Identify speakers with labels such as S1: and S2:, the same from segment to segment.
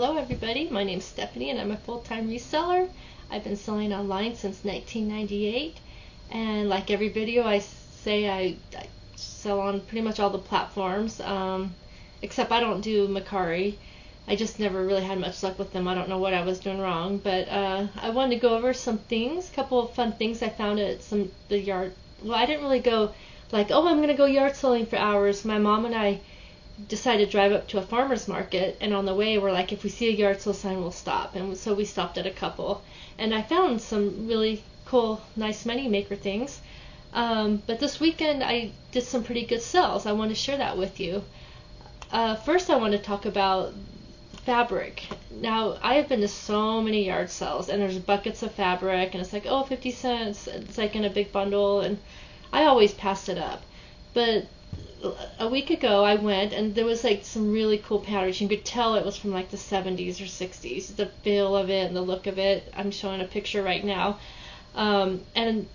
S1: Hello everybody, my name's Stephanie and I'm a full-time reseller. I've been selling online since 1998, and like every video I say I sell on pretty much all the platforms, except I don't do Macari. I just never really had much luck with them. I don't know what I was doing wrong, but I wanted to go over some things, a couple of fun things I found at the yard. Well, I didn't really go like, oh, I'm going to go yard selling for hours. My mom and I decided to drive up to a farmer's market, and on the way we're like, if we see a yard sale sign we'll stop, and so we stopped at a couple, and I found some really cool, nice money maker things. But this weekend I did some pretty good sales. I want to share that with you. First I want to talk about fabric. Now I have been to so many yard sales, and there's buckets of fabric, and it's like, oh, 50 cents, it's like in a big bundle, and I always passed it up. But a week ago I went, and there was like some really cool patterns. You could tell it was from like the 70s or 60s, the feel of it and the look of it. I'm showing a picture right now, and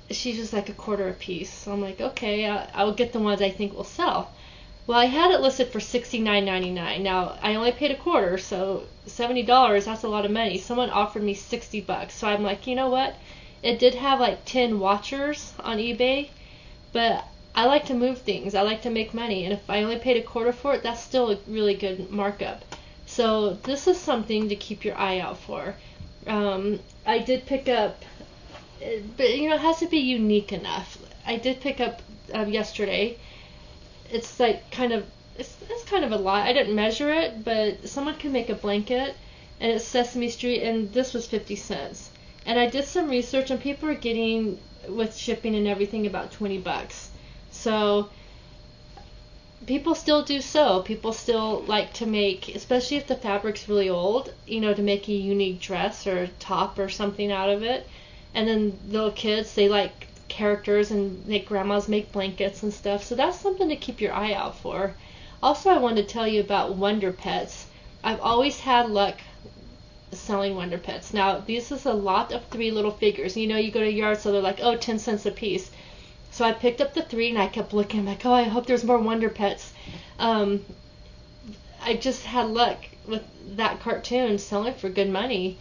S1: she's just like $1/4 a piece. So I'm like, okay, I'll get the ones I think will sell. Well, I had it listed for $69.99. Now I only paid $1/4, so $70, that's a lot of money. Someone offered me $60, so I'm like, you know what, it did have like 10 watchers on eBay, but I like to move things. I like to make money, and if I only paid $1/4 for it, that's still a really good markup. So this is something to keep your eye out for. I did pick up, but it has to be unique enough. I did pick up yesterday. It's like it's kind of a lot. I didn't measure it, but someone can make a blanket, and it's Sesame Street, and this was 50 cents. And I did some research, and people are getting, with shipping and everything, about $20. So people still do sew. People still like to make, especially if the fabric's really old, to make a unique dress or a top or something out of it. And then little kids, they like characters, and grandmas make blankets and stuff. So that's something to keep your eye out for. Also, I wanted to tell you about Wonder Pets. I've always had luck selling Wonder Pets. Now, this is a lot of 3 little figures. You go to a yard sale, they're like, oh, 10 cents a piece. So I picked up the 3, and I kept looking. I'm like, oh, I hope there's more Wonder Pets. I just had luck with that cartoon selling for good money.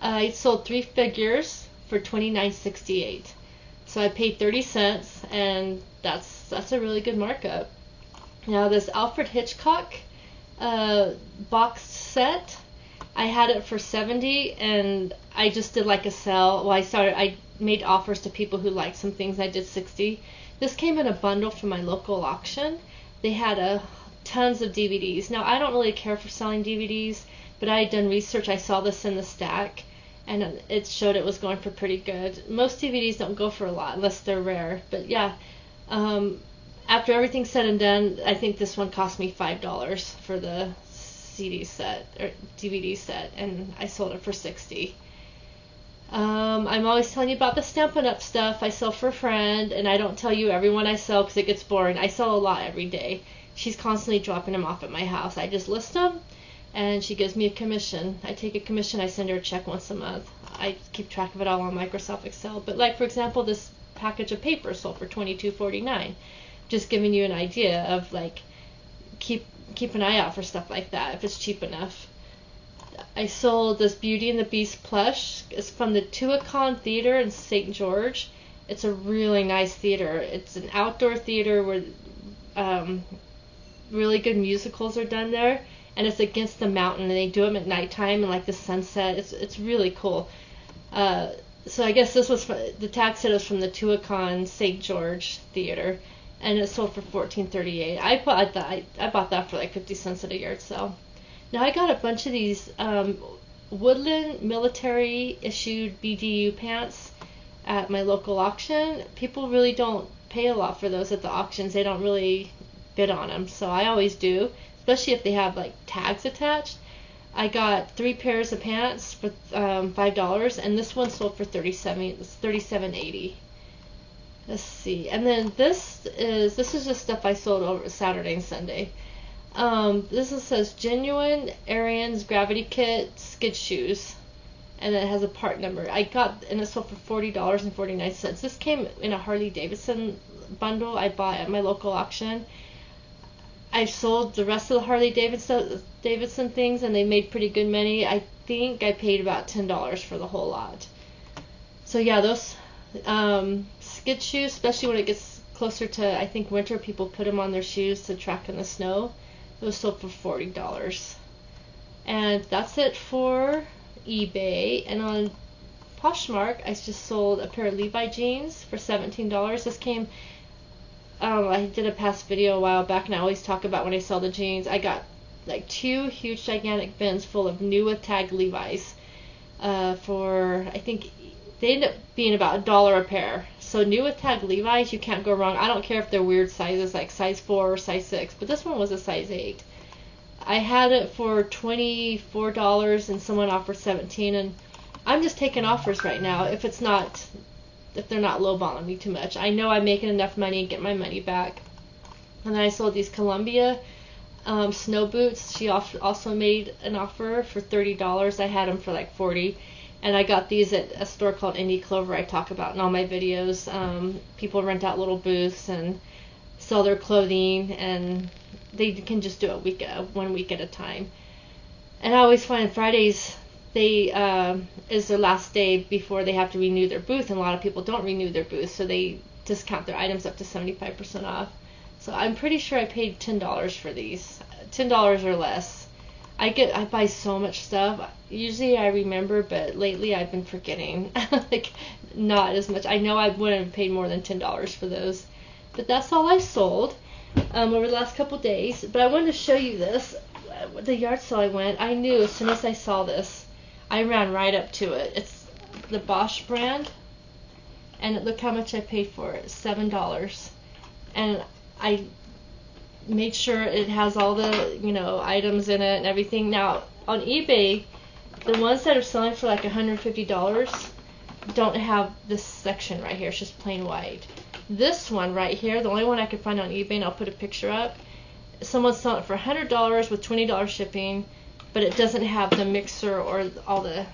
S1: I sold 3 figures for $29.68. So I paid 30 cents, and that's a really good markup. Now this Alfred Hitchcock boxed set, I had it for $70, and I just did like a sale. Well, I made offers to people who liked some things. I did $60. This came in a bundle from my local auction. They had tons of DVDs. Now I don't really care for selling DVDs, but I had done research. I saw this in the stack, and it showed it was going for pretty good. Most DVDs don't go for a lot unless they're rare. But yeah, after everything's said and done, I think this one cost me $5 for the CD set or DVD set, and I sold it for $60. I'm always telling you about the Stampin' Up stuff. I sell for a friend, and I don't tell you everyone I sell because it gets boring. I sell a lot every day. She's constantly dropping them off at my house. I just list them, and she gives me a commission. I take a commission. I send her a check once a month. I keep track of it all on Microsoft Excel. But like, for example, this package of paper sold for $22.49. Just giving you an idea of like, keep an eye out for stuff like that if it's cheap enough. I sold this Beauty and the Beast plush. It's from the Tuacahn Theater in St. George. It's a really nice theater. It's an outdoor theater where really good musicals are done there, and it's against the mountain, and they do them at nighttime and like the sunset. It's really cool. So I guess this was the tag said it was from the Tuacahn St. George Theater, and it sold for $14.38. I bought that for like 50 cents at a yard sale. Now I got a bunch of these Woodland military issued BDU pants at my local auction. People really don't pay a lot for those at the auctions. They don't really bid on them, so I always do, especially if they have like tags attached. I got 3 pairs of pants for $5, and this one sold for $37.80. Let's see, and then this is just stuff I sold over Saturday and Sunday. This says genuine Arians gravity kit skid shoes, and it has a part number. And it sold for $40.49. This came in a Harley Davidson bundle I bought at my local auction. I sold the rest of the Harley Davidson things, and they made pretty good money. I think I paid about $10 for the whole lot. So yeah, those skid shoes, especially when it gets closer to, I think, winter, people put them on their shoes to track in the snow. Those sold for $40. And that's it for eBay. And on Poshmark, I just sold a pair of Levi jeans for $17. This came, I did a past video a while back, and I always talk about when I sell the jeans. I got like 2 huge gigantic bins full of new with tag Levi's for, I think they end up being about $1 a pair. So new with tag Levi's, you can't go wrong. I don't care if they're weird sizes like size 4 or size 6, but this one was a size 8. I had it for $24 and someone offered $17, and I'm just taking offers right now if they're not lowballing me too much. I know I'm making enough money and get my money back. And then I sold these Columbia snow boots. She also made an offer for $30. I had them for like $40. And I got these at a store called Indie Clover I talk about in all my videos. People rent out little booths and sell their clothing, and they can just do it 1 week at a time. And I always find Fridays is their last day before they have to renew their booth, and a lot of people don't renew their booth, so they discount their items up to 75% off. So I'm pretty sure I paid $10 for these, $10 or less. I buy so much stuff. Usually I remember, but lately I've been forgetting. Like, not as much. I know I wouldn't have paid more than $10 for those. But that's all I sold over the last couple days. But I wanted to show you this. The yard sale I went, I knew as soon as I saw this, I ran right up to it. It's the Bosch brand. And look how much I paid for it, $7. And I made sure it has all the, items in it and everything. Now, on eBay, the ones that are selling for like $150 don't have this section right here. It's just plain white. This one right here, the only one I could find on eBay, and I'll put a picture up, someone's selling it for $100 with $20 shipping, but it doesn't have the mixer or all the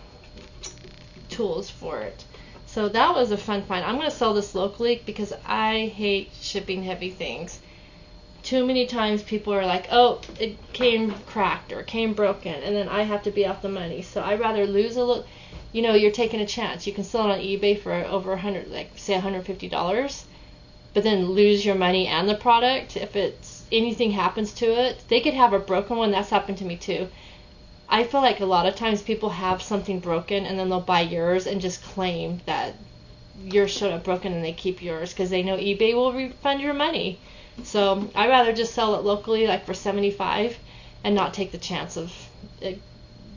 S1: tools for it. So that was a fun find. I'm going to sell this locally because I hate shipping heavy things. Too many times people are like, oh, it came cracked or came broken, and then I have to be off the money. So I'd rather lose a little. You're taking a chance. You can sell it on eBay for over $150, but then lose your money and the product. If anything happens to it, they could have a broken one. That's happened to me too. I feel like a lot of times people have something broken and then they'll buy yours and just claim that yours showed up broken and they keep yours because they know eBay will refund your money. So I'd rather just sell it locally, like for $75, and not take the chance of it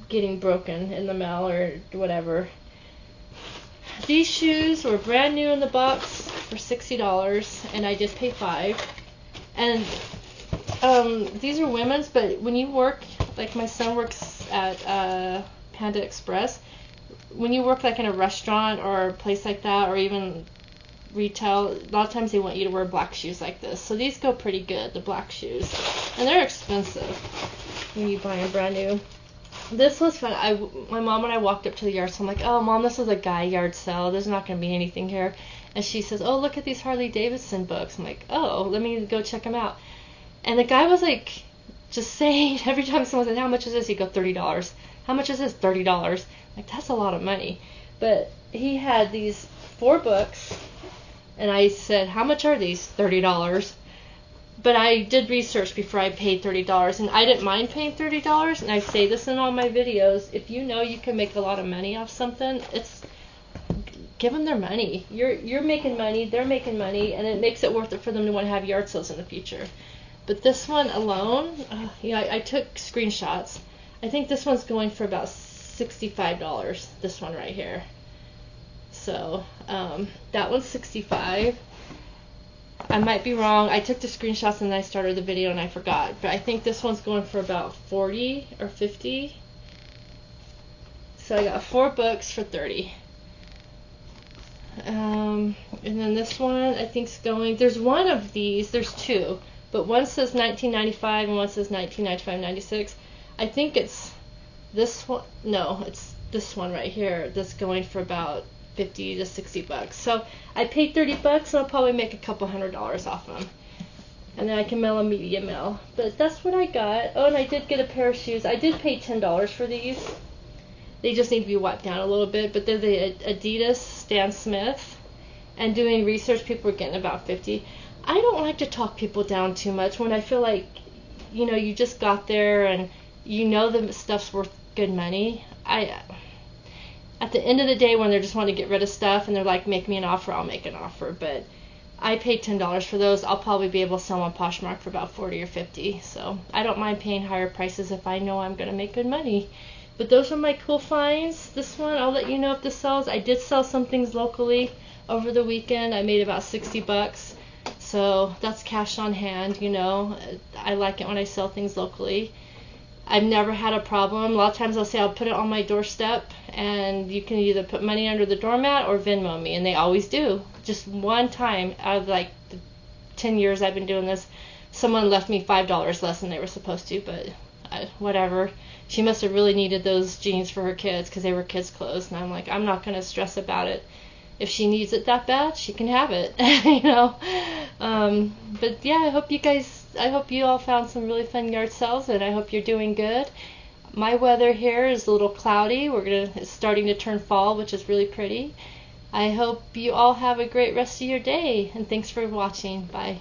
S1: getting broken in the mail or whatever. These shoes were brand new in the box for $60, and I did pay $5. And these are women's, but when you work, like my son works at Panda Express, when you work like in a restaurant or a place like that, or even retail, a lot of times they want you to wear black shoes like this. So these go pretty good, the black shoes. And they're expensive when you buy them brand new. This was fun. My mom and I walked up to the yard sale. I'm like, oh, Mom, this is a guy yard sale. There's not going to be anything here. And she says, oh, look at these Harley Davidson books. I'm like, oh, let me go check them out. And the guy was like, just saying, every time someone said, how much is this? He'd go, $30. How much is this? $30. Like, that's a lot of money. But he had these 4 books. And I said, how much are these? $30. But I did research before I paid $30, and I didn't mind paying $30. And I say this in all my videos: if you know you can make a lot of money off something, give them their money. You're making money, they're making money, and it makes it worth it for them to want to have yard sales in the future. But this one alone, I took screenshots. I think this one's going for about $65. This one right here. So that one's $65. I might be wrong. I took the screenshots and then I started the video and I forgot. But I think this one's going for about $40 or $50. So I got 4 books for $30. And then this one I think's going. There's one of these. There's 2, but one says 1995 and one says 1995-96. I think it's this one. No, it's this one right here that's going for about $50 to $60. So I paid $30 and I'll probably make a couple $100 off them. And then I can mail a media mail. But that's what I got. Oh, and I did get a pair of shoes. I did pay $10 for these. They just need to be wiped down a little bit. But they're the Adidas Stan Smith. And doing research, people are getting about 50. I don't like to talk people down too much when I feel like, you know, you just got there and you know the stuff's worth good money. At the end of the day, when they just want to get rid of stuff and they're like, make me an offer, I'll make an offer. But I paid $10 for those. I'll probably be able to sell them on Poshmark for about 40 or 50. So I don't mind paying higher prices if I know I'm going to make good money. But those are my cool finds. This one, I'll let you know if this sells. I did sell some things locally over the weekend. I made about $60. So that's cash on hand, you know. I like it when I sell things locally. I've never had a problem. A lot of times I'll say I'll put it on my doorstep and you can either put money under the doormat or Venmo me, and they always do. Just one time out of like the 10 years I've been doing this, someone left me $5 less than they were supposed to, but whatever. She must have really needed those jeans for her kids because they were kids' clothes, and I'm like, I'm not going to stress about it. If she needs it that bad, she can have it, you know. But yeah, I hope you all found some really fun yard sales, and I hope you're doing good. My weather here is a little cloudy. It's starting to turn fall, which is really pretty. I hope you all have a great rest of your day, and thanks for watching. Bye.